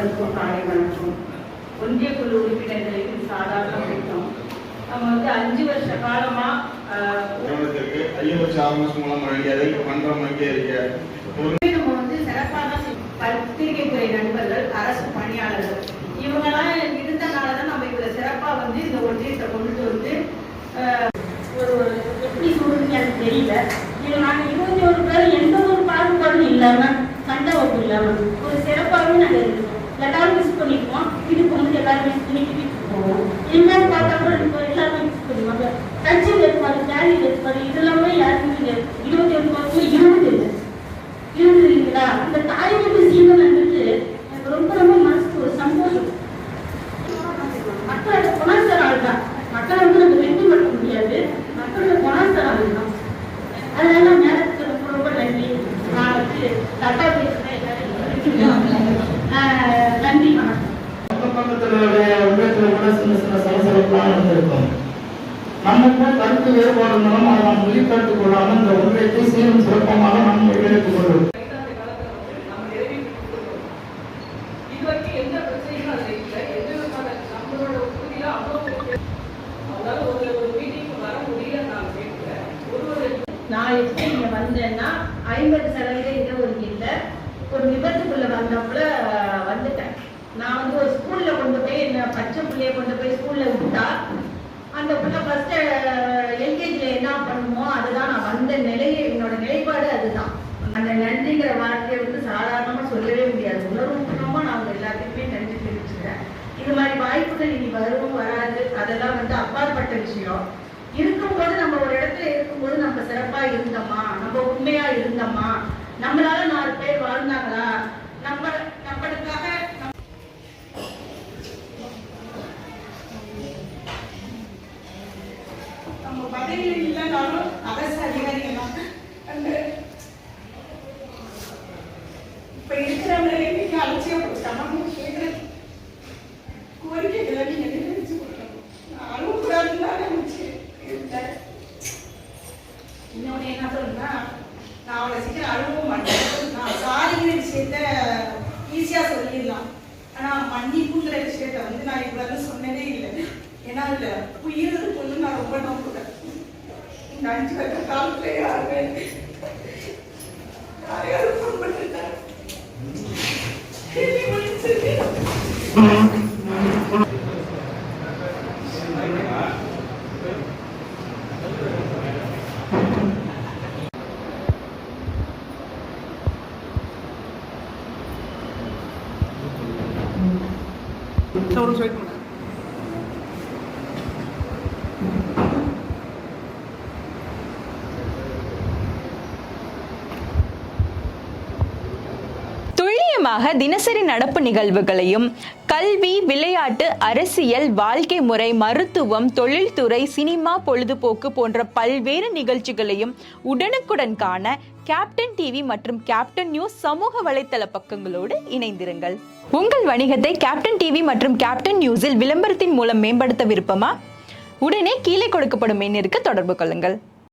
அனைவருக்கும் காலை வணக்கம். ஒன்றிய குழு உறுப்பினர்களுக்கு சாதாரண திட்டம் நம்ம 5 வருஷ காலமா அதிகபட்ச ஆர்மஸ் மூலம் வழங்கியதை மன்றம் அங்கீகரிக்க நம்ம சிறப்பாக பத்திரிகை துறை நண்பர்கள், அரசு பணியாளர்கள் இவங்கெல்லாம் இருந்தனாலதான் நம்ம இவ்வளவு சிறப்பா இந்த ஒன்றியத்தை கொண்டு ஒரு எப்படி சொல்றதுன்னு எனக்கு தெரியல. இது நாங்க 21 பேர் எந்த ஒரு பாகுபாடும் இல்லாம சண்டை வப்பு இல்லாம ஒரு சிறப்பாகவே நாங்க இருக்கோம். எல்லாரும் மிஸ் பண்ணிக்குவோம், வீட்டுக்கு எல்லாரும் மிஸ் பண்ணி வீட்டுக்கு போவோம். என்னன்னு பார்த்தா கூட எல்லாருமே மிஸ் பண்ணுவாங்க. கட்சியில் இருப்பாரு, கேரியில் இருப்பாரு, இதெல்லாமே யாருமே 21 வருஷம் இருந்தது இல்லைங்களா? அந்த தாய் வீட்டு சீமன் வந்துட்டு எனக்கு ரொம்ப ரொம்ப மனசுக்கு ஒரு சந்தோஷம். மக்களோட குணாசர ஆள் தான். மக்களை நம்ம வெற்றி பண்ண முடியாது, மக்களோட குணாசர ஆள் தான். அதனால மேடத்துக்கு ரொம்ப ரொம்ப நன்றி. நான் தட்டா பேசுறேன். நன்றி, வணக்கம். நமக்கு கருத்து வேறுபாடு இருந்தாலும் அதை நாம் வெளிப்படுத்திக் கொள்ளாமல் இந்த ஒன்றியத்தை சீரும் சிறப்பமாக நாம் எடுத்துக் கொள்வோம். நான் எப்படி இங்க வந்தேன்னா 50% இடஒதுக்கீடுல ஒரு விபத்துக்குள்ள வந்தப்பல வந்துட்டேன். நான் ஒரு ஸ்கூல்ல கொண்டு போய் என்ன பச்சை பிள்ளைய கொண்டு போய் ஸ்கூல்ல விட்டா அந்த பிள்ளை ஃபர்ஸ்ட் எல்கேஜில என்ன பண்ணுமோ அதுதான் நான் வந்த என்னோட நிலைப்பாடு அதுதான். அந்த நன்றிங்கிற வார்த்தையை சாதாரணமா சொல்லவே முடியாது. உணர்வுபூர்வமா நான் எல்லாத்துக்குமே நன்றி தெரிவிச்சுக்கிறேன். இது மாதிரி வாய்ப்புகள் இனி வரும் வராது அதெல்லாம் அப்பாற்பட்ட விஷயம். இருக்கும்போது நம்ம ஒரு இடத்துல இருக்கும்போது நம்ம சிறப்பா இருந்தோமா, நம்ம உண்மையா இருந்தோமா, நம்மளால 4 பேர் வாழ்ந்தாங்களா, நம்மளுக்காக நம்ம பதவியில் இல்லைனாலும் அரசு அதிகாரிகள் இப்ப இருக்கிறவங்களே நீங்க அலட்சியப்படுத்தாம கேட்கிற கோரிக்கைகளை நீங்க நிறைவேற்றி கொடுக்கணும். அனுப்புறாருன்னு தான் நினைச்சு இன்னொன்னு என்ன சொல்லுன்னா, நான் அவளை சீக்கிரம் அழுவ மாட்டேன். நான் சாரிங்கிற விஷயத்த ஈஸியா சொல்லிடலாம், ஆனா மன்னிப்புங்கிற விஷயத்த நான் இவ்வளவு சொன்னதே இல்லை. ஏன்னா அதுல உயிர் இருக்குன்னு நான் ரொம்ப நம்புறேன். இந்த 5 வருஷ காலத்துல யாருமே புண்பட்டுட்டேன். துல்லியமாக தினசரி நடப்பு நிகழ்வுகளையும் கல்வி, விளையாட்டு, அரசியல், வாழ்க்கை முறை, மருத்துவம், தொழில்துறை, சினிமா, பொழுதுபோக்கு போன்ற பல்வேறு நிகழ்ச்சிகளையும் உடனுக்குடன் காண கேப்டன் டிவி மற்றும் கேப்டன் நியூஸ் சமூக வலைத்தள பக்கங்களோடு இணைந்திருங்கள். உங்கள் வணிகத்தை கேப்டன் டிவி மற்றும் கேப்டன் நியூஸில் விளம்பரத்தின் மூலம் மேம்படுத்த விருப்பமா? உடனே கீழே கொடுக்கப்படும் எண்ணிற்கு தொடர்பு கொள்ளுங்கள்.